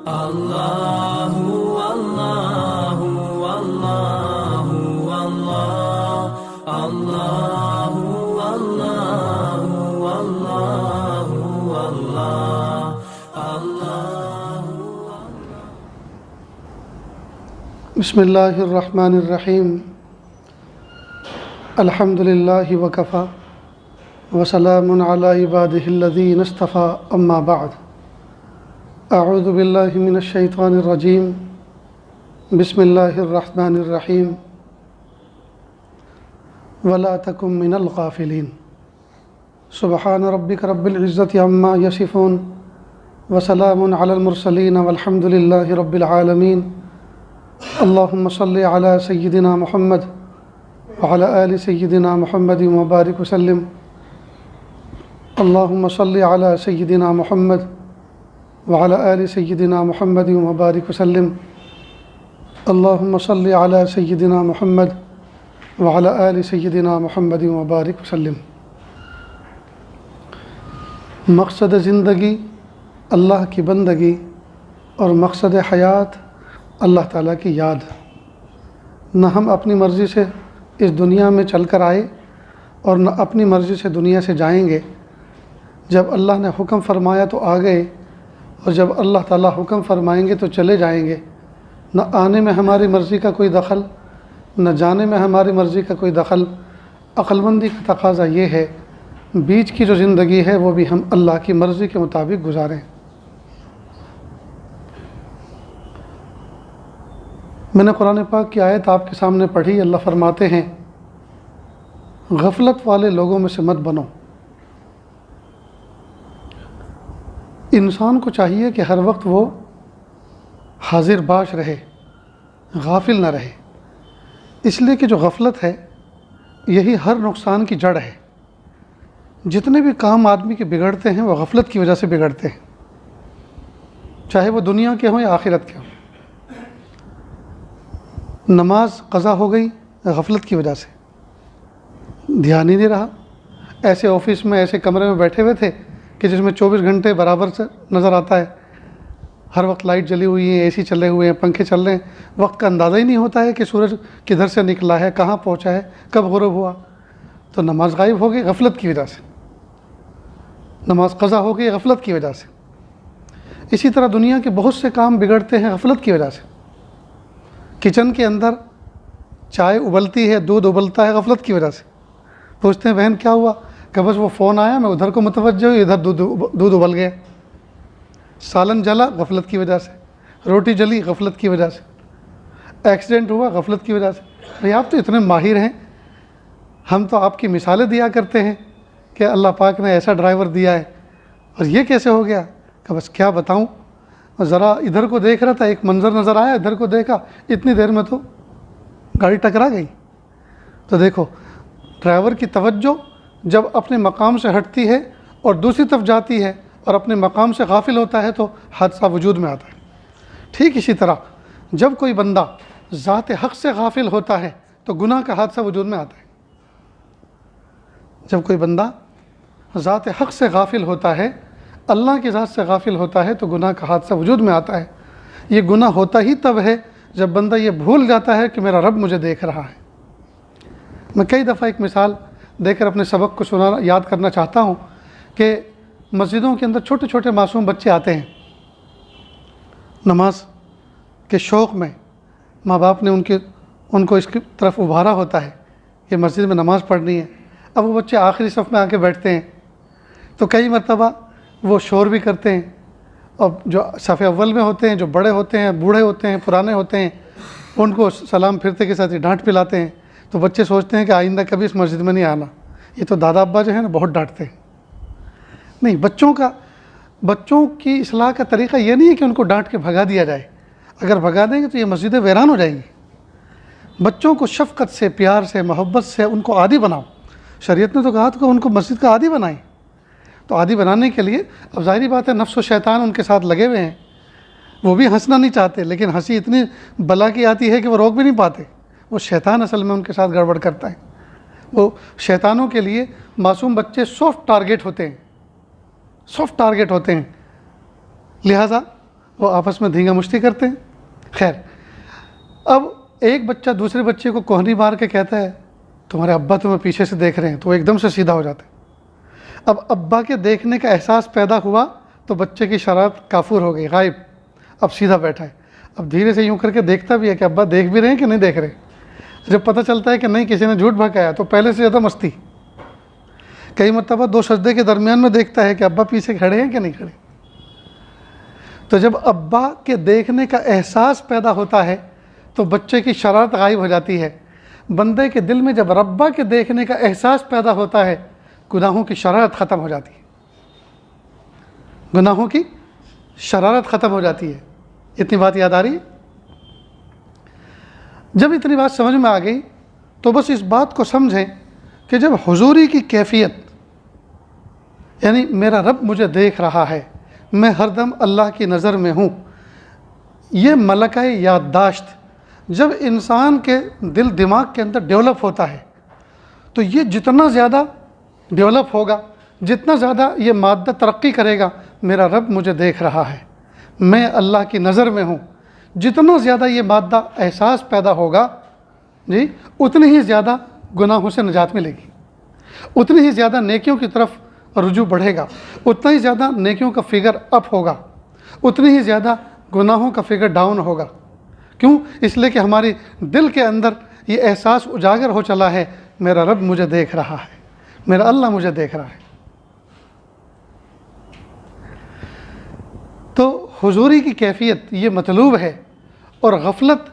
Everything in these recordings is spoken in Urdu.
اللہ اللہ اللہ اللہ اللہ اللہ اللہ اللہ۔ بسم اللہ الرحمن الرحیم۔ الحمد للہ وکفی وسلام علی عبادہ الذین اصطفی، اما بعد۔ اعوذ باللہ من الشیطان الرجیم، بسم اللہ الرحمن الرحیم۔ ولا تکن من الغافلین۔ سبحان ربک رب العزة عما یصفون وسلام علی المرسلین والحمد للہ رب العالمین۔ اللہم صلی علی سیدنا محمد وعلی آل سیدنا محمد وبارک وسلم۔ اللہم صلی علی سیدنا محمد وعلی آل سیدنا محمد وبارک وسلم۔ اللہم صلی علی سیدنا محمد وعلی آل سیدنا محمد وبارک وسلم۔ مقصد زندگی اللہ کی بندگی اور مقصد حیات اللہ تعالیٰ کی یاد۔ نہ ہم اپنی مرضی سے اس دنیا میں چل کر آئے اور نہ اپنی مرضی سے دنیا سے جائیں گے۔ جب اللہ نے حکم فرمایا تو آ گئے، اور جب اللہ تعالیٰ حکم فرمائیں گے تو چلے جائیں گے۔ نہ آنے میں ہماری مرضی کا کوئی دخل، نہ جانے میں ہماری مرضی کا کوئی دخل۔ عقل مندی کا تقاضا یہ ہے بیچ کی جو زندگی ہے وہ بھی ہم اللہ کی مرضی کے مطابق گزاریں۔ میں نے قرآن پاک کی آیت آپ کے سامنے پڑھی۔ اللہ فرماتے ہیں غفلت والے لوگوں میں سے مت بنو۔ انسان کو چاہیے کہ ہر وقت وہ حاضر باش رہے، غافل نہ رہے، اس لیے کہ جو غفلت ہے یہی ہر نقصان کی جڑ ہے۔ جتنے بھی کام آدمی کے بگڑتے ہیں وہ غفلت کی وجہ سے بگڑتے ہیں، چاہے وہ دنیا کے ہوں یا آخرت کے ہوں۔ نماز قضا ہو گئی غفلت کی وجہ سے، دھیان ہی نہیں رہا۔ ایسے آفس میں ایسے کمرے میں بیٹھے ہوئے تھے کہ جس میں 24 گھنٹے برابر سے نظر آتا ہے، ہر وقت لائٹ جلی ہوئی ہے، اے سی چلے ہوئے ہیں، پنکھے چل رہے ہیں، وقت کا اندازہ ہی نہیں ہوتا ہے کہ سورج کدھر سے نکلا ہے، کہاں پہنچا ہے، کب غروب ہوا۔ تو نماز غائب ہو گئی غفلت کی وجہ سے، نماز قضا ہو گئی غفلت کی وجہ سے۔ اسی طرح دنیا کے بہت سے کام بگڑتے ہیں غفلت کی وجہ سے۔ کچن کے اندر چائے ابلتی ہے، دودھ ابلتا ہے غفلت کی وجہ سے۔ پوچھتے ہیں بہن کیا ہوا؟ کہ بس وہ فون آیا، میں ادھر کو متوجہ ہوئی، ادھر دودھ ابل گیا۔ سالن جلا غفلت کی وجہ سے، روٹی جلی غفلت کی وجہ سے، ایکسیڈنٹ ہوا غفلت کی وجہ سے۔ بھئی آپ تو اتنے ماہر ہیں، ہم تو آپ کی مثالیں دیا کرتے ہیں کہ اللہ پاک نے ایسا ڈرائیور دیا ہے، اور یہ کیسے ہو گیا؟ کہ بس کیا بتاؤں، ذرا ادھر کو دیکھ رہا تھا، ایک منظر نظر آیا، ادھر کو دیکھا، اتنی دیر میں تو گاڑی ٹکرا گئی۔ تو دیکھو ڈرائیور کی توجہ جب اپنے مقام سے ہٹتی ہے اور دوسری طرف جاتی ہے اور اپنے مقام سے غافل ہوتا ہے تو حادثہ وجود میں آتا ہے۔ ٹھیک اسی طرح جب کوئی بندہ ذات حق سے غافل ہوتا ہے تو گناہ کا حادثہ وجود میں آتا ہے۔ جب کوئی بندہ ذات حق سے غافل ہوتا ہے، اللہ کی ذات سے غافل ہوتا ہے تو گناہ کا حادثہ وجود میں آتا ہے۔ یہ گناہ ہوتا ہی تب ہے جب بندہ یہ بھول جاتا ہے کہ میرا رب مجھے دیکھ رہا ہے۔ میں کئی دفعہ ایک مثال دے کر اپنے سبق کو یاد کرنا چاہتا ہوں کہ مسجدوں کے اندر چھوٹے چھوٹے معصوم بچے آتے ہیں، نماز کے شوق میں ماں باپ نے ان کو اس کی طرف ابھارا ہوتا ہے کہ مسجد میں نماز پڑھنی ہے۔ اب وہ بچے آخری صف میں آ کے بیٹھتے ہیں تو کئی مرتبہ وہ شور بھی کرتے ہیں، اور جو صف اول میں ہوتے ہیں، جو بڑے ہوتے ہیں، بوڑھے ہوتے ہیں، پرانے ہوتے ہیں، ان کو سلام پھرتے کے ساتھ ہی ڈانٹ پلاتے ہیں۔ تو بچے سوچتے ہیں کہ آئندہ کبھی اس مسجد میں نہیں آنا، یہ تو دادا ابا جو ہیں نا بہت ڈانٹتے ہیں۔ نہیں، بچوں کی اصلاح کا طریقہ یہ نہیں ہے کہ ان کو ڈانٹ کے بھگا دیا جائے۔ اگر بھگا دیں گے تو یہ مسجدیں ویران ہو جائیں گی۔ بچوں کو شفقت سے، پیار سے، محبت سے ان کو عادی بناؤ۔ شریعت نے تو کہا تھا کہ ان کو مسجد کا عادی بنائیں۔ تو عادی بنانے کے لیے اب ظاہری بات ہے نفس و شیطان ان کے ساتھ لگے ہوئے ہیں، وہ بھی ہنسنا نہیں چاہتے، لیکن ہنسی اتنی بلا کی آتی ہے کہ وہ روک بھی نہیں پاتے۔ وہ شیطان اصل میں ان کے ساتھ گڑبڑ کرتا ہے۔ وہ شیطانوں کے لیے معصوم بچے سافٹ ٹارگٹ ہوتے ہیں، لہٰذا وہ آپس میں دھینگا مشتی کرتے ہیں. خیر، اب ایک بچہ دوسرے بچے کو کوہنی مار کے کہتا ہے تمہارے ابا تمہیں پیچھے سے دیکھ رہے ہیں، تو وہ ایک دم سے سیدھا ہو جاتا ہے. اب ابا کے دیکھنے کا احساس پیدا ہوا تو بچے کی شرارت کافور ہو گئی، غائب، اب سیدھا بیٹھا ہے. اب دھیرے سے یوں کر کے دیکھتا بھی ہے کہ ابا دیکھ بھی رہے ہیں کہ نہیں دیکھ رہے. جب پتہ چلتا ہے کہ نہیں، کسی نے جھوٹ بھکایا، تو پہلے سے زیادہ مستی. کئی مرتبہ 2 سجدے کے درمیان میں دیکھتا ہے کہ ابا پیچھے کھڑے ہیں کہ نہیں کھڑے. تو جب ابا کے دیکھنے کا احساس پیدا ہوتا ہے تو بچے کی شرارت غائب ہو جاتی ہے. بندے کے دل میں جب ربا کے دیکھنے کا احساس پیدا ہوتا ہے، گناہوں کی شرارت ختم ہو جاتی ہے. گناہوں کی شرارت ختم ہو جاتی ہے. اتنی بات یاد آ رہی ہے؟ جب اتنی بات سمجھ میں آ گئی تو بس اس بات کو سمجھیں کہ جب حضوری کی کیفیت، یعنی میرا رب مجھے دیکھ رہا ہے، میں ہر دم اللہ کی نظر میں ہوں، یہ ملکہ یادداشت جب انسان کے دل دماغ کے اندر ڈیولپ ہوتا ہے تو یہ جتنا زیادہ ڈیولپ ہوگا، جتنا زیادہ یہ مادہ ترقی کرے گا، میرا رب مجھے دیکھ رہا ہے، میں اللہ کی نظر میں ہوں، جتنا زیادہ یہ مادہ احساس پیدا ہوگا جی، اتنی ہی زیادہ گناہوں سے نجات ملے گی، اتنی ہی زیادہ نیکیوں کی طرف رجوع بڑھے گا، اتنا ہی زیادہ نیکیوں کا فگر اپ ہوگا، اتنی ہی زیادہ گناہوں کا فگر ڈاؤن ہوگا. کیوں؟ اس لیے کہ ہماری دل کے اندر یہ احساس اجاگر ہو چلا ہے، میرا رب مجھے دیکھ رہا ہے، میرا اللہ مجھے دیکھ رہا ہے. تو حضوری کی کیفیت یہ مطلوب ہے، اور غفلت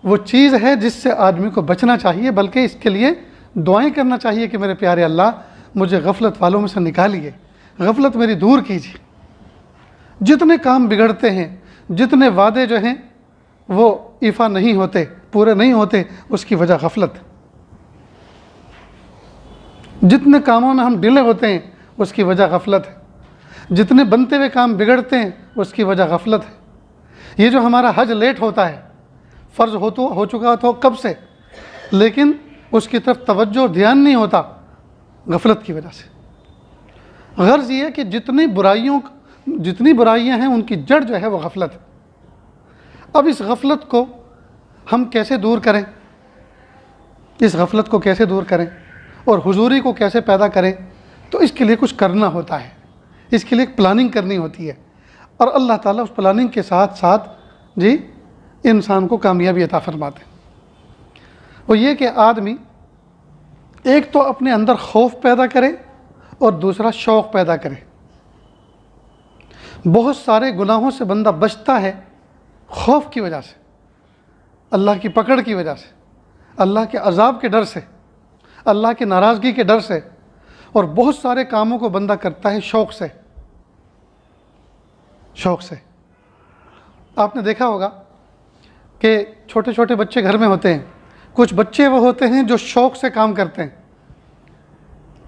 وہ چیز ہے جس سے آدمی کو بچنا چاہیے، بلکہ اس کے لیے دعائیں کرنا چاہیے کہ میرے پیارے اللہ مجھے غفلت والوں میں سے نکالیے، غفلت میری دور کیجیے. جتنے کام بگڑتے ہیں، جتنے وعدے جو ہیں وہ ایفا نہیں ہوتے، پورے نہیں ہوتے، اس کی وجہ غفلت. جتنے کاموں میں ہم ڈیلے ہوتے ہیں اس کی وجہ غفلت ہے. جتنے بنتے ہوئے کام بگڑتے ہیں اس کی وجہ غفلت ہے. یہ جو ہمارا حج لیٹ ہوتا ہے، فرض ہو چکا تو کب سے، لیکن اس کی طرف توجہ اور دھیان نہیں ہوتا، غفلت کی وجہ سے. غرض یہ ہے کہ جتنی برائیاں ہیں ان کی جڑ جو ہے وہ غفلت ہے. اب اس غفلت کو ہم کیسے دور کریں، اس غفلت کو کیسے دور کریں اور حضوری کو کیسے پیدا کریں؟ تو اس کے لیے کچھ کرنا ہوتا ہے، اس کے لیے ایک پلاننگ کرنی ہوتی ہے، اور اللہ تعالیٰ اس پلاننگ کے ساتھ ساتھ جی انسان کو کامیابی عطا فرماتے ہیں. وہ یہ کہ آدمی ایک تو اپنے اندر خوف پیدا کرے اور دوسرا شوق پیدا کرے. بہت سارے گناہوں سے بندہ بچتا ہے خوف کی وجہ سے، اللہ کی پکڑ کی وجہ سے، اللہ کے عذاب کے ڈر سے، اللہ کی ناراضگی کے ڈر سے، اور بہت سارے کاموں کو بندہ کرتا ہے شوق سے. آپ نے دیکھا ہوگا کہ چھوٹے چھوٹے بچے گھر میں ہوتے ہیں، کچھ بچے وہ ہوتے ہیں جو شوق سے کام کرتے ہیں.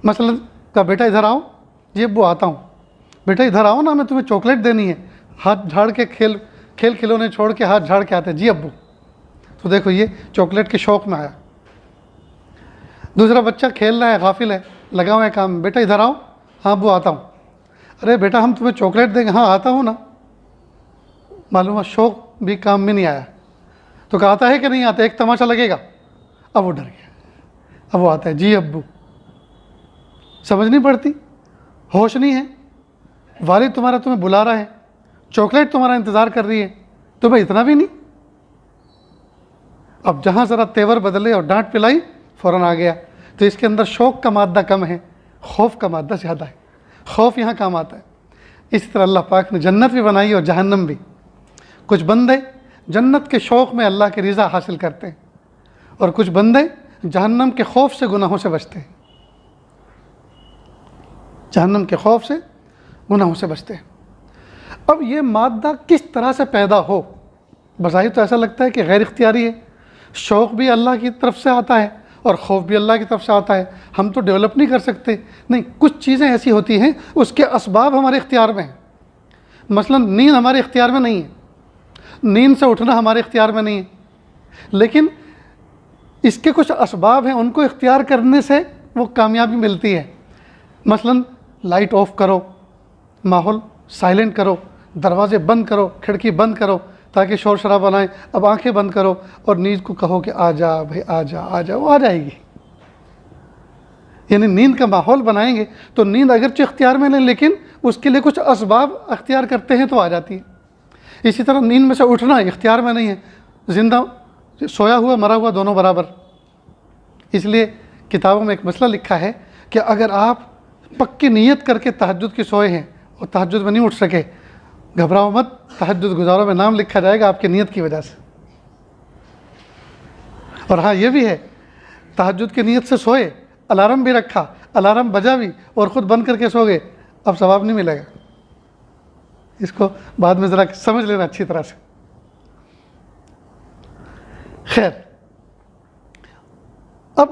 مثلا کہا بیٹا ادھر آؤ، جی ابو آتا ہوں. بیٹا ادھر آؤ نا، میں تمہیں چاکلیٹ دینی ہے. ہاتھ جھاڑ کے کھیل کھلونے چھوڑ کے ہاتھ جھاڑ کے آتے ہیں، جی ابو. تو دیکھو یہ چاکلیٹ کے شوق میں آیا. دوسرا بچہ کھیل رہا ہے، غافل ہے، لگا ہوا ہے کام میں، بیٹا ادھر آؤ، ہاں ابو آتا ہوں. ارے بیٹا ہم تمہیں چاکلیٹ دیں گے، ہاں آتا ہوں نا. معلوم ہے شوق بھی کام میں نہیں آیا. تو کہا آتا ہے کہ نہیں آتا، ایک تماشا لگے گا. اب وہ ڈر گیا، اب وہ آتا ہے، جی ابو. سمجھ نہیں پڑتی، ہوش نہیں ہے. والد تمہارا تمہیں بلا رہا ہے، چاکلیٹ تمہارا انتظار کر رہی ہے، تمہیں اتنا بھی نہیں. اب جہاں ذرا تیور بدلے اور ڈانٹ پلائی فوراً آ گیا. تو اس کے اندر شوق کا مادہ کم ہے، خوف کا مادہ زیادہ ہے. خوف یہاں کام آتا ہے. اسی طرح اللہ پاک نے جنت بھی بنائی اور جہنم بھی. کچھ بندے جنت کے شوق میں اللہ کی رضا حاصل کرتے ہیں، اور کچھ بندے جہنم کے خوف سے گناہوں سے بچتے ہیں. جہنم کے خوف سے گناہوں سے بچتے ہیں. اب یہ مادہ کس طرح سے پیدا ہو؟ بظاہر تو ایسا لگتا ہے کہ غیر اختیاری ہے. شوق بھی اللہ کی طرف سے آتا ہے اور خوف بھی اللہ کی طرف سے آتا ہے. ہم تو ڈیولپ نہیں کر سکتے. نہیں، کچھ چیزیں ایسی ہوتی ہیں اس کے اسباب ہمارے اختیار میں ہیں. مثلا نیند ہمارے اختیار میں نہیں ہے، نیند سے اٹھنا ہمارے اختیار میں نہیں ہے، لیکن اس کے کچھ اسباب ہیں، ان کو اختیار کرنے سے وہ کامیابی ملتی ہے. مثلا لائٹ آف کرو، ماحول سائلنٹ کرو، دروازے بند کرو، کھڑکی بند کرو تاکہ شور شرابہ نہ آئے، اب آنکھیں بند کرو اور نیند کو کہو کہ آ جا بھائی، آ جا آ جا، وہ آ جائے گی۔ یعنی نیند کا ماحول بنائیں گے تو نیند اگرچہ اختیار میں نہیں، لیکن اس کے لیے کچھ اسباب اختیار کرتے ہیں تو آ جاتی ہے۔ اسی طرح نیند میں سے اٹھنا اختیار میں نہیں ہے، زندہ سویا ہوا مرا ہوا دونوں برابر۔ اس لیے کتابوں میں ایک مسئلہ لکھا ہے کہ اگر آپ پکی نیت کر کے تہجد کی سوئے ہیں اور تہجد میں نہیں اٹھ سکے، گھبراؤ مت، تہجد گزاروں میں نام لکھا جائے گا آپ کی نیت کی وجہ سے۔ اور ہاں یہ بھی ہے، تہجد کی نیت سے سوئے، الارم بھی رکھا، الارم بجا بھی اور خود بند کر کے سو گئے، اب ثواب نہیں ملے گا۔ اس کو بعد میں ذرا سمجھ لینا اچھی طرح سے۔ خیر، اب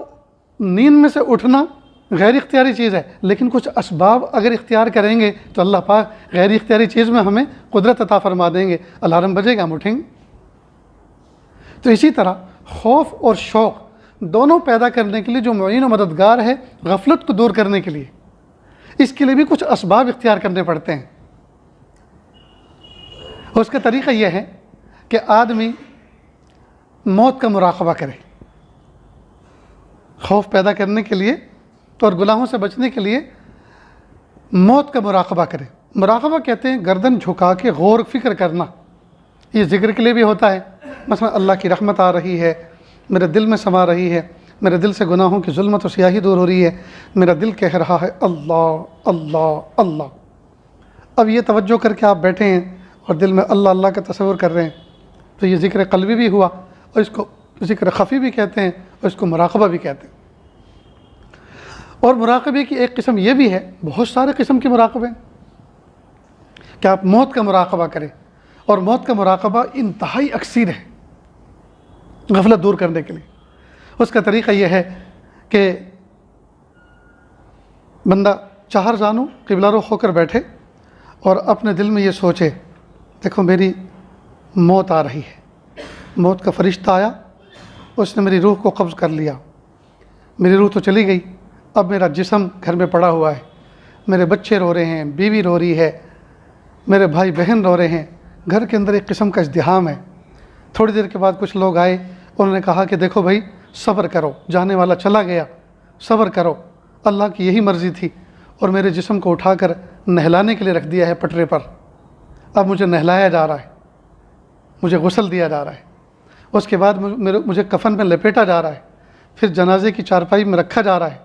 نیند میں سے اٹھنا غیر اختیاری چیز ہے، لیکن کچھ اسباب اگر اختیار کریں گے تو اللہ پاک غیر اختیاری چیز میں ہمیں قدرت عطا فرما دیں گے، الارم بجے گا ہم اٹھیں گے۔ تو اسی طرح خوف اور شوق دونوں پیدا کرنے کے لیے جو معین و مددگار ہے، غفلت کو دور کرنے کے لیے، اس کے لیے بھی کچھ اسباب اختیار کرنے پڑتے ہیں۔ اس کا طریقہ یہ ہے کہ آدمی موت کا مراقبہ کرے، خوف پیدا کرنے کے لیے اور گناہوں سے بچنے کے لیے موت کا مراقبہ کرے۔ مراقبہ کہتے ہیں گردن جھکا کے غور فکر کرنا، یہ ذکر کے لیے بھی ہوتا ہے، مثلا اللہ کی رحمت آ رہی ہے، میرے دل میں سما رہی ہے، میرے دل سے گناہوں کی ظلمت و سیاہی دور ہو رہی ہے، میرا دل کہہ رہا ہے اللہ اللہ اللہ۔ اب یہ توجہ کر کے آپ بیٹھے ہیں اور دل میں اللہ اللہ کا تصور کر رہے ہیں، تو یہ ذکر قلبی بھی ہوا، اور اس کو ذکر خفی بھی کہتے ہیں اور اس کو مراقبہ بھی کہتے ہیں۔ اور مراقبے کی ایک قسم یہ بھی ہے، بہت سارے قسم کے مراقبے کہ آپ موت کا مراقبہ کریں، اور موت کا مراقبہ انتہائی اکثیر ہے غفلت دور کرنے کے لیے۔ اس کا طریقہ یہ ہے کہ بندہ چہار زانو قبلہ رخ ہو کر بیٹھے اور اپنے دل میں یہ سوچے، دیکھو میری موت آ رہی ہے، موت کا فرشتہ آیا، اس نے میری روح کو قبض کر لیا، میری روح تو چلی گئی، اب میرا جسم گھر میں پڑا ہوا ہے، میرے بچے رو رہے ہیں، بیوی رو رہی ہے، میرے بھائی بہن رو رہے ہیں، گھر کے اندر ایک قسم کا ازدحام ہے۔ تھوڑی دیر کے بعد کچھ لوگ آئے، انہوں نے کہا کہ دیکھو بھائی صبر کرو، جانے والا چلا گیا، صبر کرو، اللہ کی یہی مرضی تھی، اور میرے جسم کو اٹھا کر نہلانے کے لیے رکھ دیا ہے پٹرے پر، اب مجھے نہلایا جا رہا ہے، مجھے غسل دیا جا رہا ہے، اس کے بعد مجھے کفن میں لپیٹا جا رہا ہے، پھر جنازے کی چارپائی میں رکھا جا رہا ہے،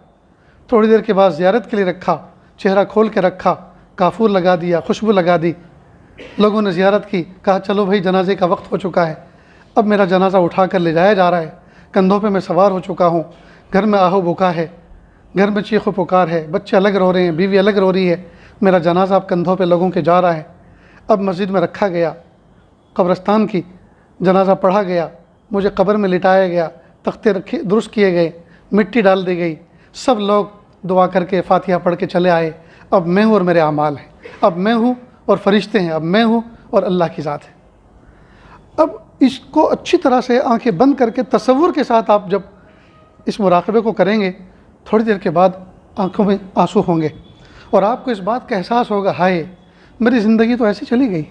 تھوڑی دیر کے بعد زیارت کے لیے رکھا، چہرہ کھول کے رکھا، کافور لگا دیا، خوشبو لگا دی، لوگوں نے زیارت کی، کہا چلو بھائی جنازے کا وقت ہو چکا ہے، اب میرا جنازہ اٹھا کر لے جایا جا رہا ہے، کندھوں پہ میں سوار ہو چکا ہوں، گھر میں آہو بکا ہے، گھر میں چیخ و پکار ہے، بچے الگ رو رہے ہیں، بیوی الگ رو رہی ہے، میرا جنازہ اب کندھوں پہ لوگوں کے جا رہا ہے، اب مسجد میں رکھا گیا، قبرستان کی جنازہ پڑھا گیا، مجھے قبر میں لٹایا گیا، تختے رکھے درست کیے گئے، مٹی ڈال دی گئی، سب لوگ دعا کر کے فاتحہ پڑھ کے چلے آئے، اب میں ہوں اور میرے اعمال ہیں، اب میں ہوں اور فرشتے ہیں، اب میں ہوں اور اللہ کی ذات ہے۔ اب اس کو اچھی طرح سے آنکھیں بند کر کے تصور کے ساتھ آپ جب اس مراقبے کو کریں گے، تھوڑی دیر کے بعد آنکھوں میں آنسو ہوں گے، اور آپ کو اس بات کا احساس ہوگا، ہائے میری زندگی تو ایسی چلی گئی،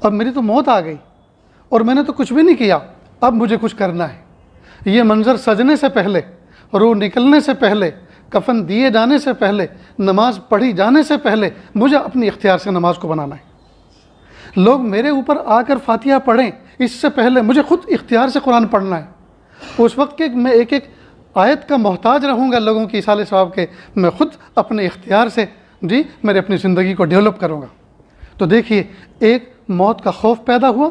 اب میری تو موت آ گئی اور میں نے تو کچھ بھی نہیں کیا، اب مجھے کچھ کرنا ہے۔ یہ منظر سجنے سے پہلے، روح نکلنے سے پہلے، کفن دیے جانے سے پہلے، نماز پڑھی جانے سے پہلے مجھے اپنی اختیار سے نماز کو بنانا ہے۔ لوگ میرے اوپر آ کر فاتحہ پڑھیں اس سے پہلے مجھے خود اختیار سے قرآن پڑھنا ہے۔ اس وقت کہ میں ایک ایک آیت کا محتاج رہوں گا لوگوں کی اصال ثواب کے، میں خود اپنے اختیار سے میں اپنی زندگی کو ڈیولپ کروں گا۔ تو دیکھیے، ایک موت کا خوف پیدا ہوا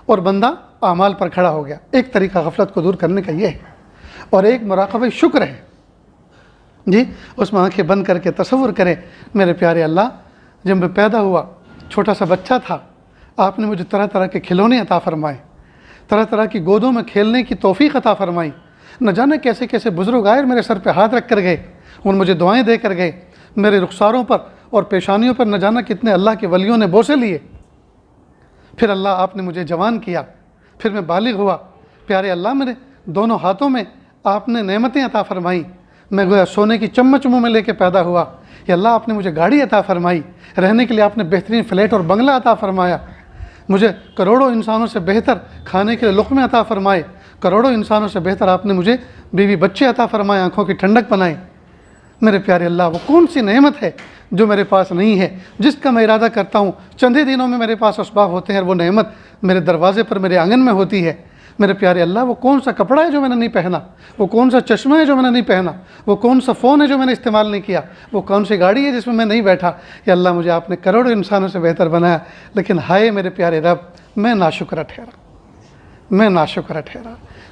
اور بندہ اعمال پر کھڑا ہو گیا، ایک طریقہ غفلت کو دور کرنے کا یہ ہے، اور ایک مراقبہ شکر ہے، اس میں آنکھیں بند کر کے تصور کریں، میرے پیارے اللہ، جب میں پیدا ہوا چھوٹا سا بچہ تھا، آپ نے مجھے طرح طرح کے کھلونے عطا فرمائے، طرح طرح کی گودوں میں کھیلنے کی توفیق عطا فرمائی، نہ جانے کیسے کیسے بزرگ آئے میرے سر پہ ہاتھ رکھ کر گئے، ان مجھے دعائیں دے کر گئے، میرے رخساروں پر اور پیشانیوں پر نہ جانا کتنے اللہ کے ولیوں نے بوسے لیے، پھر اللہ آپ نے مجھے جوان کیا، پھر میں بالغ ہوا، پیارے اللہ میرے دونوں ہاتھوں میں آپ نے نعمتیں عطا فرمائیں، میں گویا سونے کی چمچ منہ میں لے کے پیدا ہوا، کہ اللہ آپ نے مجھے گاڑی عطا فرمائی، رہنے کے لیے آپ نے بہترین فلیٹ اور بنگلہ عطا فرمایا، مجھے کروڑوں انسانوں سے بہتر کھانے کے لیے لقمے عطا فرمائے، کروڑوں انسانوں سے بہتر آپ نے مجھے بیوی بچے عطا فرمائے، آنکھوں کی ٹھنڈک بنائی۔ میرے پیارے اللہ، وہ کون سی نعمت ہے جو میرے پاس نہیں ہے، جس کا میں ارادہ کرتا ہوں چند ہی دنوں میں میرے پاس اسباب ہوتے ہیں اور وہ نعمت میرے دروازے پر میرے آنگن میں ہوتی ہے۔ میرے پیارے اللہ، وہ کون سا کپڑا ہے جو میں نے نہیں پہنا، وہ کون سا چشمہ ہے جو میں نے نہیں پہنا، وہ کون سا فون ہے جو میں نے استعمال نہیں کیا، وہ کون سی گاڑی ہے جس میں نہیں بیٹھا۔ یا اللہ، مجھے آپ نے کروڑوں انسانوں سے بہتر بنایا، لیکن ہائے میرے پیارے رب، میں ناشکرہ ٹھہرا۔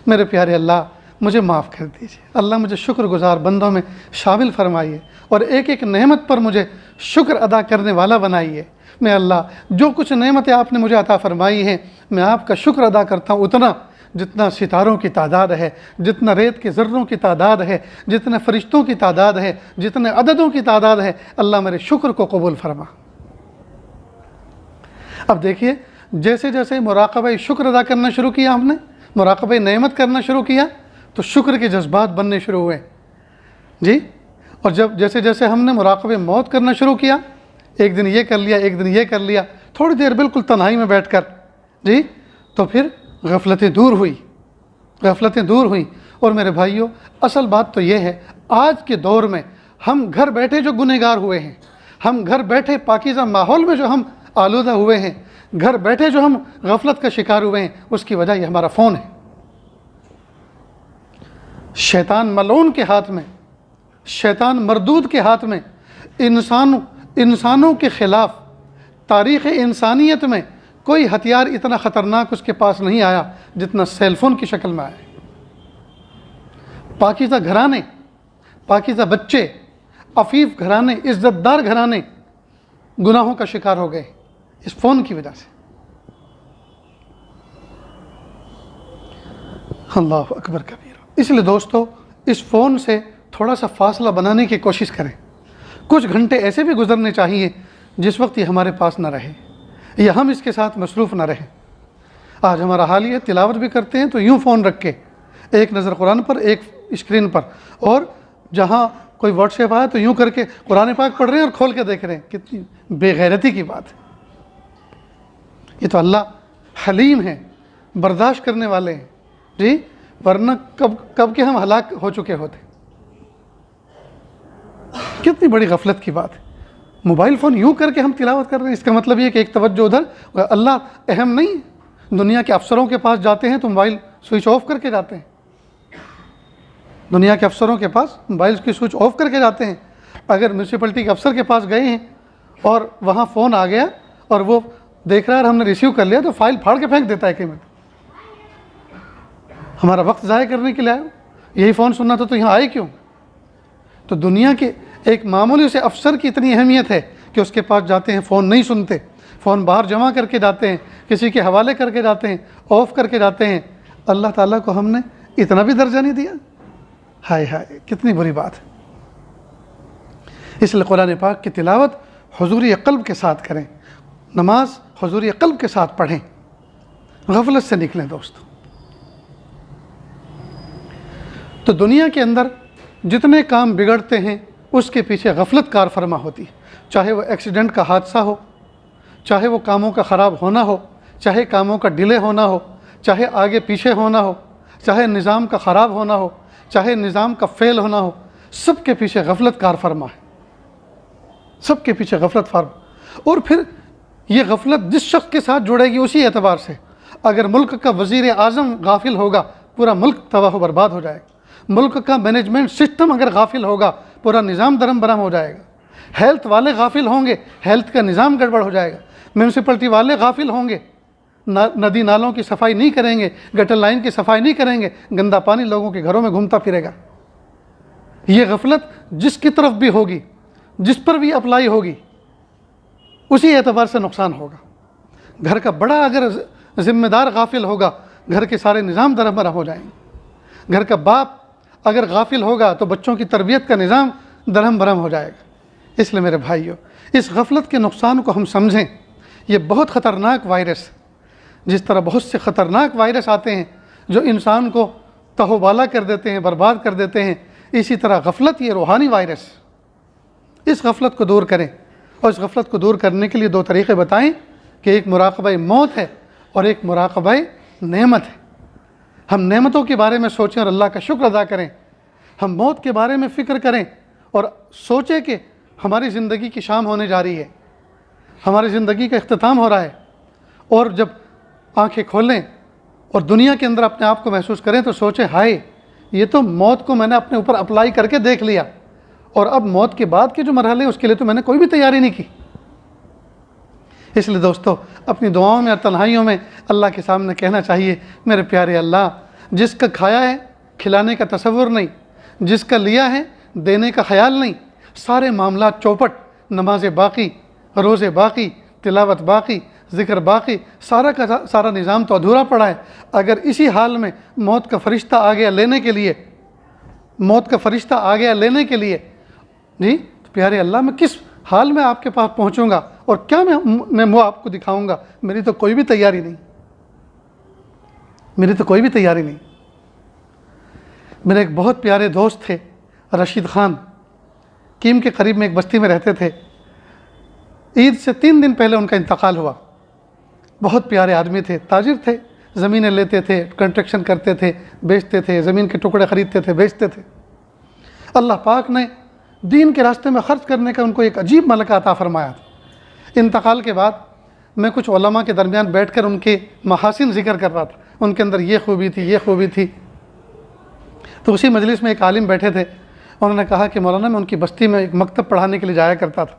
میرے پیارے اللہ، مجھے معاف کر دیجیے۔ اللہ، مجھے شکر گزار بندوں میں شامل فرمائیے اور ایک ایک نعمت پر مجھے شکر ادا کرنے والا بنائیے۔ میں اللہ، جو کچھ نعمتیں آپ نے مجھے عطا فرمائی ہیں، میں آپ کا شکر ادا کرتا ہوں اتنا جتنا ستاروں کی تعداد ہے، جتنا ریت کے ذروں کی تعداد ہے، جتنے فرشتوں کی تعداد ہے، جتنے عددوں کی تعداد ہے۔ اللہ، میرے شکر کو قبول فرما۔ اب دیکھیے، جیسے جیسے مراقبہ شکر ادا کرنا شروع کیا ہم نے، مراقبہ نعمت کرنا شروع کیا، تو شکر کے جذبات بننے شروع ہوئے جی۔ اور جیسے جیسے ہم نے مراقبہ موت کرنا شروع کیا، ایک دن یہ کر لیا، ایک دن یہ کر لیا، تھوڑی دیر بالکل تنہائی میں بیٹھ کر جی، تو پھر غفلتیں دور ہوئیں۔ اور میرے بھائیوں، اصل بات تو یہ ہے، آج کے دور میں ہم گھر بیٹھے جو گنہگار ہوئے ہیں، ہم گھر بیٹھے پاکیزہ ماحول میں جو ہم آلودہ ہوئے ہیں، گھر بیٹھے جو ہم غفلت کا شکار ہوئے ہیں، اس کی وجہ یہ ہمارا فون ہے۔ شیطان ملعون کے ہاتھ میں، شیطان مردود کے ہاتھ میں، انسانوں کے خلاف تاریخ انسانیت میں کوئی ہتھیار اتنا خطرناک اس کے پاس نہیں آیا جتنا سیل فون کی شکل میں آیا۔ پاکیزہ گھرانے، پاکیزہ بچے، عفیف گھرانے، عزت دار گھرانے گناہوں کا شکار ہو گئے اس فون کی وجہ سے۔ اللہ اکبر کبیر۔ اس لیے دوستو، اس فون سے تھوڑا سا فاصلہ بنانے کی کوشش کریں۔ کچھ گھنٹے ایسے بھی گزرنے چاہیے جس وقت یہ ہمارے پاس نہ رہے یا ہم اس کے ساتھ مصروف نہ رہیں۔ آج ہمارا حال یہ، تلاوت بھی کرتے ہیں تو یوں فون رکھ کے، ایک نظر قرآن پر، ایک اسکرین پر، اور جہاں کوئی واٹس ایپ آیا تو یوں کر کے قرآن پاک پڑھ رہے ہیں اور کھول کے دیکھ رہے ہیں۔ کتنی بے غیرتی کی بات ہے۔ یہ تو اللہ حلیم ہے، برداشت کرنے والے ہیں جی، ورنہ کب کے ہم ہلاک ہو چکے ہوتے۔ کتنی بڑی غفلت کی بات ہے۔ موبائل فون یوں کر کے ہم تلاوت کر رہے ہیں، اس کا مطلب یہ کہ ایک توجہ ادھر، اللہ اہم نہیں ہے۔ دنیا کے افسروں کے پاس جاتے ہیں تو موبائل سوئچ آف کر کے جاتے ہیں، دنیا کے افسروں کے پاس موبائل کی سوئچ آف کر کے جاتے ہیں۔ اگر میونسپلٹی کے افسر کے پاس گئے ہیں اور وہاں فون آ گیا اور وہ دیکھ رہا ہے اور ہم نے ریسیو کر لیا، تو فائل پھاڑ کے پھینک دیتا ہے کہ ہمارا وقت ضائع کرنے کے لیے آئے، یہی فون سننا تھا تو یہاں آئے کیوں؟ تو دنیا کے ایک معمولی سے افسر کی اتنی اہمیت ہے کہ اس کے پاس جاتے ہیں، فون نہیں سنتے، فون باہر جمع کر کے جاتے ہیں، کسی کے حوالے کر کے جاتے ہیں، آف کر کے جاتے ہیں۔ اللہ تعالیٰ کو ہم نے اتنا بھی درجہ نہیں دیا؟ ہائے ہائے، کتنی بری بات ہے۔ اس لیے قرآن پاک کی تلاوت حضور قلب کے ساتھ کریں، نماز حضور قلب کے ساتھ پڑھیں، غفلت سے نکلیں دوستو۔ تو دنیا کے اندر جتنے کام بگڑتے ہیں اس کے پیچھے غفلت کار فرما ہوتی ہے، چاہے وہ ایکسیڈنٹ کا حادثہ ہو، چاہے وہ کاموں کا خراب ہونا ہو، چاہے کاموں کا ڈیلے ہونا ہو، چاہے آگے پیچھے ہونا ہو، چاہے نظام کا خراب ہونا ہو، چاہے نظام کا فیل ہونا ہو، سب کے پیچھے غفلت کار فرما ہے، سب کے پیچھے غفلت فرما۔ اور پھر یہ غفلت جس شخص کے ساتھ جڑے گی اسی اعتبار سے، اگر ملک کا وزیر اعظم غافل ہوگا پورا ملک تباہ و برباد ہو جائے گا، ملک کا مینجمنٹ سسٹم اگر غافل ہوگا پورا نظام درم برہم ہو جائے گا، ہیلتھ والے غافل ہوں گے ہیلتھ کا نظام گڑبڑ ہو جائے گا، میونسپلٹی والے غافل ہوں گے، ندی نالوں کی صفائی نہیں کریں گے، گٹر لائن کی صفائی نہیں کریں گے، گندا پانی لوگوں کے گھروں میں گھومتا پھرے گا۔ یہ غفلت جس کی طرف بھی ہوگی، جس پر بھی اپلائی ہوگی، اسی اعتبار سے نقصان ہوگا۔ گھر کا بڑا اگر ذمہ دار غافل ہوگا، گھر کے سارے نظام درہم برہم ہو جائیں گے۔ گھر کا باپ اگر غافل ہوگا تو بچوں کی تربیت کا نظام درہم برہم ہو جائے گا۔ اس لیے میرے بھائیوں، اس غفلت کے نقصان کو ہم سمجھیں۔ یہ بہت خطرناک وائرس، جس طرح بہت سے خطرناک وائرس آتے ہیں جو انسان کو تہو بالا کر دیتے ہیں، برباد کر دیتے ہیں، اسی طرح غفلت یہ روحانی وائرس، اس غفلت کو دور کریں، اور اس غفلت کو دور کرنے کے لیے 2 طریقے بتائیں کہ ایک مراقبہ موت ہے اور ایک مراقبہ نعمت ہے۔ ہم نعمتوں کے بارے میں سوچیں اور اللہ کا شکر ادا کریں، ہم موت کے بارے میں فکر کریں اور سوچیں کہ ہماری زندگی کی شام ہونے جا رہی ہے، ہماری زندگی کا اختتام ہو رہا ہے، اور جب آنکھیں کھولیں اور دنیا کے اندر اپنے آپ کو محسوس کریں تو سوچیں ہائے یہ تو موت کو میں نے اپنے اوپر اپلائی کر کے دیکھ لیا، اور اب موت کے بعد کے جو مرحلے ہیں اس کے لیے تو میں نے کوئی بھی تیاری نہیں کی۔ اس لیے دوستو اپنی دعاؤں میں اور تنہائیوں میں اللہ کے سامنے کہنا چاہیے، میرے پیارے اللہ، جس کا کھایا ہے کھلانے کا تصور نہیں، جس کا لیا ہے دینے کا خیال نہیں، سارے معاملات چوپٹ، نماز باقی، روزے باقی، تلاوت باقی، ذکر باقی، سارا کا سارا نظام تو ادھورا پڑا ہے۔ اگر اسی حال میں موت کا فرشتہ آ گیا لینے کے لیے، موت کا فرشتہ آ گیا لینے کے لیے، جی تو پیارے اللہ میں کس حال میں آپ کے پاس پہنچوں گا اور کیا میں وہ آپ کو دکھاؤں گا؟ میری تو کوئی بھی تیاری نہیں، میری تو کوئی بھی تیاری نہیں۔ میرے ایک بہت پیارے دوست تھے رشید خان، کیم کے قریب میں ایک بستی میں رہتے تھے۔ عید سے 3 دن پہلے ان کا انتقال ہوا۔ بہت پیارے آدمی تھے، تاجر تھے، زمینیں لیتے تھے، کنسٹرکشن کرتے تھے، بیچتے تھے، زمین کے ٹکڑے خریدتے تھے، بیچتے تھے۔ اللہ پاک نے دین کے راستے میں خرچ کرنے کا ان کو ایک عجیب ملکہ عطا فرمایا تھا۔ انتقال کے بعد میں کچھ علماء کے درمیان بیٹھ کر ان کے محاسن ذکر کر رہا تھا، ان کے اندر یہ خوبی تھی، یہ خوبی تھی۔ تو اسی مجلس میں ایک عالم بیٹھے تھے، انہوں نے کہا کہ مولانا میں ان کی بستی میں ایک مکتب پڑھانے کے لیے جایا کرتا تھا،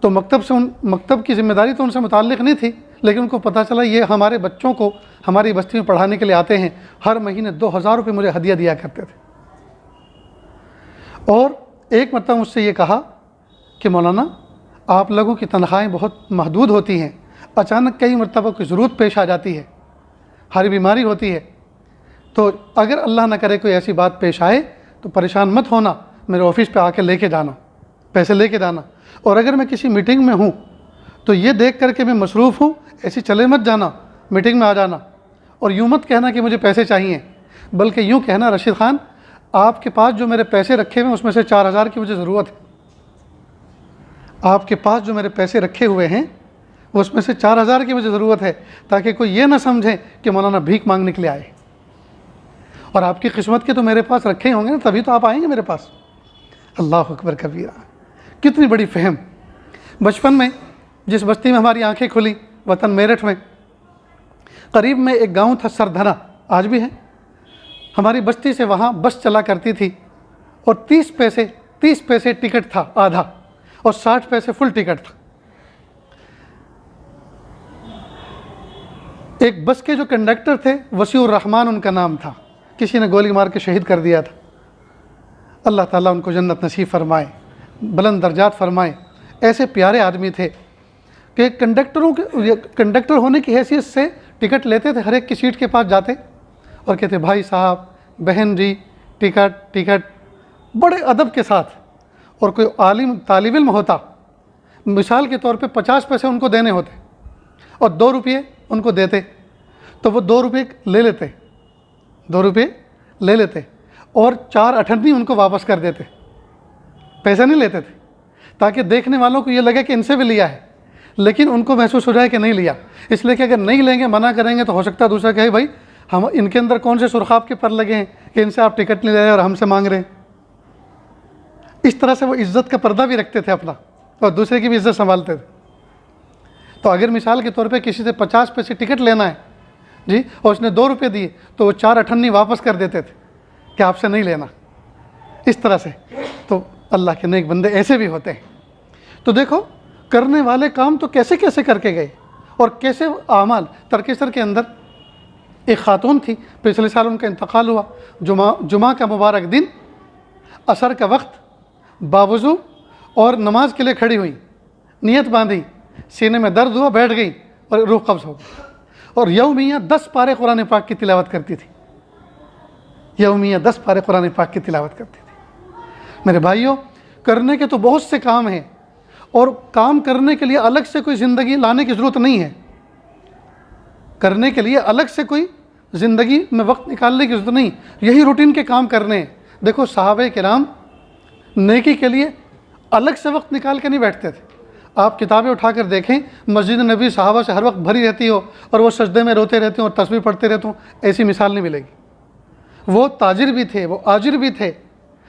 تو مکتب کی ذمہ داری تو ان سے متعلق نہیں تھی، لیکن ان کو پتہ چلا یہ ہمارے بچوں کو ہماری بستی میں پڑھانے کے لیے آتے ہیں، ہر مہینے 2000 روپے مجھے ہدیہ دیا کرتے تھے۔ اور ایک مرتبہ مجھ سے یہ کہا کہ مولانا آپ لوگوں کی تنخواہیں بہت محدود ہوتی ہیں، اچانک کئی مرتبہ کوئی ضرورت پیش آ جاتی ہے، ہاری بیماری ہوتی ہے، تو اگر اللہ نہ کرے کوئی ایسی بات پیش آئے تو پریشان مت ہونا، میرے آفس پہ آ کے لے کے جانا، پیسے لے کے جانا، اور اگر میں کسی میٹنگ میں ہوں تو یہ دیکھ کر کے میں مصروف ہوں ایسے چلے مت جانا، میٹنگ میں آ جانا، اور یوں مت کہنا کہ مجھے پیسے چاہیے، بلکہ یوں کہنا رشید خان آپ کے پاس جو میرے پیسے رکھے ہوئے ہیں اس میں سے 4000 کی مجھے ضرورت ہے، آپ کے پاس جو میرے پیسے رکھے ہوئے ہیں اس میں سے 4000 کی مجھے ضرورت ہے، تاکہ کوئی یہ نہ سمجھے کہ مولانا بھیک مانگنے کے لیے آئے، اور آپ کی قسمت کے تو میرے پاس رکھے ہی ہوں گے نا، تبھی تو آپ آئیں گے میرے پاس۔ اللہ اکبر کبیرہ، کتنی بڑی فہم۔ بچپن میں جس بستی میں ہماری آنکھیں کھلی، وطن میرٹھ میں، قریب میں ایک گاؤں تھا سردھنا، آج بھی ہے، ہماری بستی سے وہاں بس چلا کرتی تھی، اور 30 پیسے ٹکٹ تھا آدھا، اور 60 پیسے فل ٹکٹ تھا۔ ایک بس کے جو کنڈکٹر تھے وسیع الرحمان ان کا نام تھا، کسی نے گولی مار کے شہید کر دیا تھا، اللہ تعالیٰ ان کو جنت نصیب فرمائے، بلند درجات فرمائے۔ ایسے پیارے آدمی تھے کہ کنڈکٹر ہونے کی حیثیت سے ٹکٹ لیتے تھے، ہر ایک کی سیٹ کے پاس جاتے اور کہتے بھائی صاحب، بہن جی، ٹکٹ، بڑے ادب کے ساتھ۔ اور کوئی عالم طالب علم ہوتا، مثال کے طور پہ 50 پیسے ان کو دینے ہوتے اور 2 روپے ان کو دیتے، تو وہ 2 روپے لے لیتے، 2 روپے لے لیتے اور 4 اٹھنی ان کو واپس کر دیتے، پیسے نہیں لیتے تھے، تاکہ دیکھنے والوں کو یہ لگے کہ ان سے بھی لیا ہے، لیکن ان کو محسوس ہو جائے کہ نہیں لیا، اس لیے کہ اگر نہیں لیں گے، منع کریں گے، تو ہو سکتا ہے دوسرا کہے بھائی ہم ان کے اندر کون سے سرخاب کے پر لگے ہیں کہ ان سے آپ ٹکٹ نہیں لے رہے اور ہم سے مانگ رہے ہیں۔ اس طرح سے وہ عزت کا پردہ بھی رکھتے تھے اپنا، اور دوسرے کی بھی عزت سنبھالتے تھے۔ تو اگر مثال کے طور پہ کسی سے 50 پیسے ٹکٹ لینا ہے جی، اور اس نے 2 روپے دیے، تو وہ 4 اٹھنی واپس کر دیتے تھے کہ آپ سے نہیں لینا، اس طرح سے۔ تو اللہ کے نیک بندے ایسے بھی ہوتے ہیں۔ تو دیکھو کرنے والے کام تو کیسے کیسے کر کے گئے، اور کیسے اعمال۔ ترکیسر کے اندر ایک خاتون تھی، پچھلے سال ان کا انتقال ہوا، جمعہ کا مبارک دن، عصر کا وقت، باوضو اور نماز کے لیے کھڑی ہوئی، نیت باندھی، سینے میں درد ہوا، بیٹھ گئی اور روح قبض ہو گئی، اور یومیہ 10 پارے قرآن پاک کی تلاوت کرتی تھی، یومیہ 10 پارے قرآن پاک کی تلاوت کرتی تھی۔ میرے بھائیوں، کرنے کے تو بہت سے کام ہیں، اور کام کرنے کے لیے الگ سے کوئی زندگی لانے کی ضرورت نہیں ہے، کرنے کے لیے الگ سے کوئی زندگی میں وقت نکالنے کی ضرورت نہیں، یہی روٹین کے کام کرنے ہیں۔ دیکھو صحابہ کرام نیکی کے لیے الگ سے وقت نکال کے نہیں بیٹھتے تھے. آپ کتابیں اٹھا کر دیکھیں, مسجد نبی صحابہ سے ہر وقت بھری رہتی ہو اور وہ سجدے میں روتے رہتے ہوں اور تسبیح پڑھتے رہتے ہوں, ایسی مثال نہیں ملے گی. وہ تاجر بھی تھے, وہ آجر بھی تھے,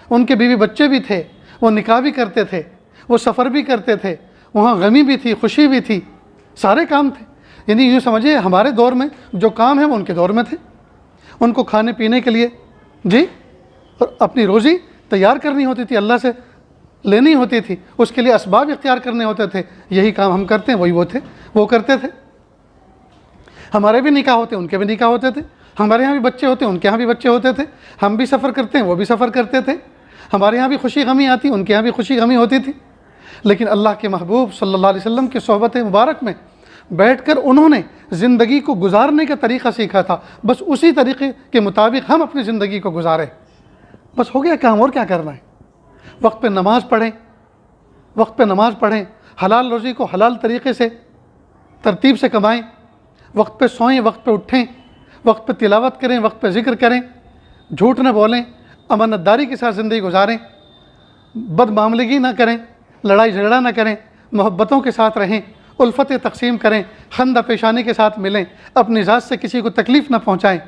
ان کے بیوی بچے بھی تھے, وہ نکاح بھی کرتے تھے, وہ سفر بھی کرتے تھے, وہاں غمی بھی تھی, خوشی بھی تھی, سارے کام تھے. یعنی یوں سمجھیے ہمارے دور میں جو کام ہے وہ ان کے دور میں تھے. ان کو کھانے پینے کے لیے جی اپنی روزی تیار کرنی ہوتی تھی, اللہ سے لینی ہوتی تھی, اس کے لیے اسباب اختیار کرنے ہوتے تھے. یہی کام ہم کرتے ہیں, وہی وہ تھے, وہ کرتے تھے. ہمارے بھی نکاح ہوتے, ان کے بھی نکاح ہوتے تھے. ہمارے یہاں بھی بچے ہوتے, ان کے یہاں بھی بچے ہوتے تھے. ہم بھی سفر کرتے ہیں, وہ بھی سفر کرتے تھے. ہمارے یہاں بھی خوشی غمی آتی, ان کے یہاں بھی خوشی غمی ہوتی تھی. لیکن اللہ کے محبوب صلی اللہ علیہ وسلم کی صحبت مبارک میں بیٹھ کر انہوں نے زندگی کو گزارنے کا طریقہ سیکھا تھا. بس اسی طریقے کے مطابق ہم اپنی زندگی کو گزاریں. بس ہو گیا کام, اور کیا کرنا ہے. وقت پہ نماز پڑھیں, وقت پہ نماز پڑھیں, حلال روزی کو حلال طریقے سے ترتیب سے کمائیں, وقت پہ سوئیں, وقت پہ اٹھیں, وقت پہ تلاوت کریں, وقت پہ ذکر کریں, جھوٹ نہ بولیں, امانت داری کے ساتھ زندگی گزاریں, بد معاملگی نہ کریں, لڑائی جھگڑا نہ کریں, محبتوں کے ساتھ رہیں, الفت تقسیم کریں, خندہ پیشانی کے ساتھ ملیں, اپنی ذات سے کسی کو تکلیف نہ پہنچائیں.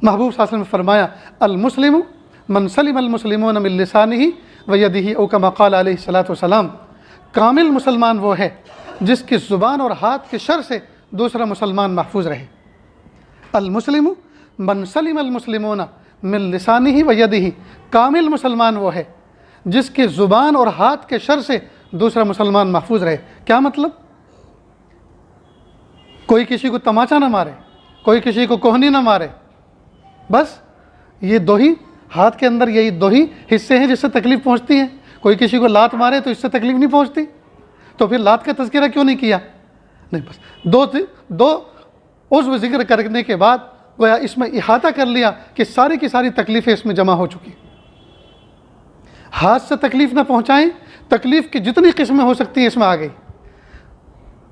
محبوب صلی اللہ علیہ وسلم نے فرمایا المسلم من سلم المسلمون من لسانہ ویدہ او کما قال علیہ الصلوۃ والسلام. کامل مسلمان وہ ہے جس کی زبان اور ہاتھ کے شر سے دوسرا مسلمان محفوظ رہے. المسلم من سلم المسلمون من لسانہ ویدہ. کامل مسلمان وہ ہے جس کی زبان اور ہاتھ کے شر سے دوسرا مسلمان محفوظ رہے. کیا مطلب؟ کوئی کسی کو تماچا نہ مارے, کوئی کسی کو کوہنی نہ مارے. بس یہ دو ہی ہاتھ کے اندر, یہی دو ہی حصے ہیں جس سے تکلیف پہنچتی ہے. کوئی کسی کو لات مارے تو اس سے تکلیف نہیں پہنچتی, تو پھر لات کا تذکرہ کیوں نہیں کیا؟ نہیں, بس دو عضو ذکر کرنے کے بعد گویا اس میں احاطہ کر لیا کہ ساری کی ساری تکلیفیں اس میں جمع ہو چکی. ہاتھ سے تکلیف نہ پہنچائیں, تکلیف کی جتنی قسمیں ہو سکتی ہیں اس میں آ گئی.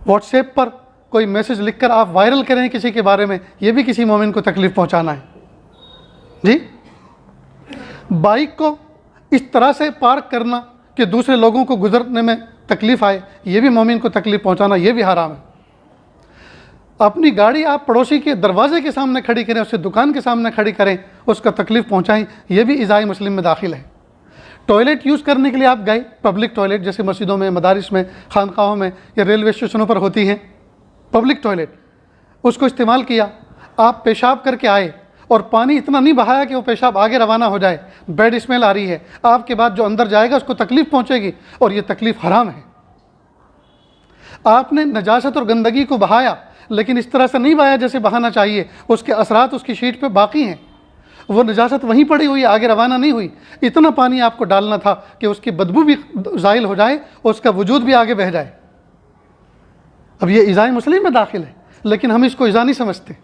واٹس ایپ پر کوئی میسج لکھ کر آپ وائرل کریں کسی کے بارے میں, یہ بھی کسی مومن کو تکلیف پہنچانا ہے. جی, بائک کو اس طرح سے پارک کرنا کہ دوسرے لوگوں کو گزرنے میں تکلیف آئے, یہ بھی مومن کو تکلیف پہنچانا, یہ بھی حرام ہے. اپنی گاڑی آپ پڑوسی کے دروازے کے سامنے کھڑی کریں, اس سے دکان کے سامنے کھڑی کریں, اس کا تکلیف پہنچائیں, یہ بھی ایذاء مسلم میں داخل ہے. ٹوائلٹ یوز کرنے کے لیے آپ گئے, پبلک ٹوائلٹ جیسے مسجدوں میں, مدارس میں, خانقاہوں میں یا ریلوے اسٹیشنوں پر ہوتی ہیں پبلک ٹوائلٹ, اس کو استعمال کیا, آپ پیشاب کر کے آئے اور پانی اتنا نہیں بہایا کہ وہ پیشاب آگے روانہ ہو جائے, بیڈ اسمیل آ رہی ہے, آپ کے بعد جو اندر جائے گا اس کو تکلیف پہنچے گی, اور یہ تکلیف حرام ہے. آپ نے نجاست اور گندگی کو بہایا لیکن اس طرح سے نہیں بہایا جیسے بہانا چاہیے, اس کے اثرات اس کی شیٹ پہ باقی ہیں, وہ نجاست وہیں پڑی ہوئی, آگے روانہ نہیں ہوئی. اتنا پانی آپ کو ڈالنا تھا کہ اس کی بدبو بھی زائل ہو جائے اور اس کا وجود بھی آگے بہہ جائے. اب یہ ایذاء مسلم میں داخل ہے, لیکن ہم اس کو ایذاء نہیں سمجھتے.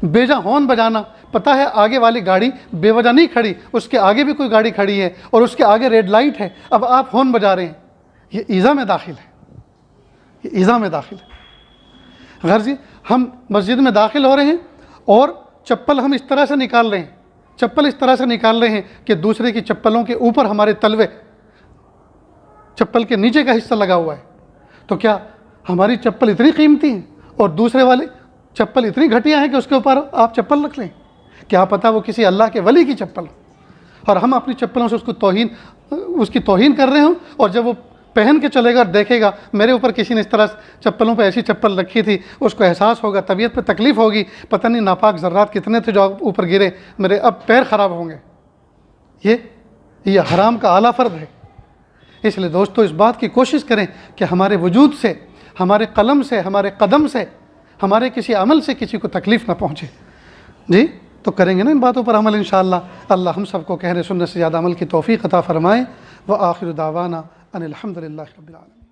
بے جا ہارن بجانا, پتہ ہے آگے والی گاڑی بے وجہ نہیں کھڑی, اس کے آگے بھی کوئی گاڑی کھڑی ہے اور اس کے آگے ریڈ لائٹ ہے, اب آپ ہارن بجا رہے ہیں, یہ ایذاء میں داخل ہے, یہ ایذاء میں داخل ہے. غرض ہم مسجد میں داخل ہو رہے ہیں اور چپل ہم اس طرح سے نکال رہے ہیں, چپل اس طرح سے نکال رہے ہیں کہ دوسرے کی چپلوں کے اوپر ہمارے تلوے, چپل کے نیچے کا حصہ لگا ہوا ہے. تو کیا ہماری چپل اتنی قیمتی ہیں اور دوسرے والے چپل اتنی گھٹیا ہے کہ اس کے اوپر آپ چپل رکھ لیں؟ کیا پتہ وہ کسی اللہ کے ولی کی چپل اور ہم اپنی چپلوں سے اس کی توہین کر رہے ہوں, اور جب وہ پہن کے چلے گا اور دیکھے گا میرے اوپر کسی نے اس طرح چپلوں پہ ایسی چپل رکھی تھی, اس کو احساس ہوگا, طبیعت پہ تکلیف ہوگی, پتہ نہیں ناپاک ذرات کتنے تھے جو اوپر گرے, میرے اب پیر خراب ہوں گے. یہ حرام کا اعلیٰ فرد ہے. اس لیے دوستو اس بات کی کوشش کریں کہ ہمارے وجود سے, ہمارے قلم سے, ہمارے قدم سے, ہمارے کسی عمل سے کسی کو تکلیف نہ پہنچے. جی, تو کریں گے نا ان باتوں پر عمل انشاءاللہ. اللہ ہم سب کو کہنے سننے سے زیادہ عمل کی توفیق عطا فرمائے. وآخر دعوانا ان الحمد للہ رب العالمین.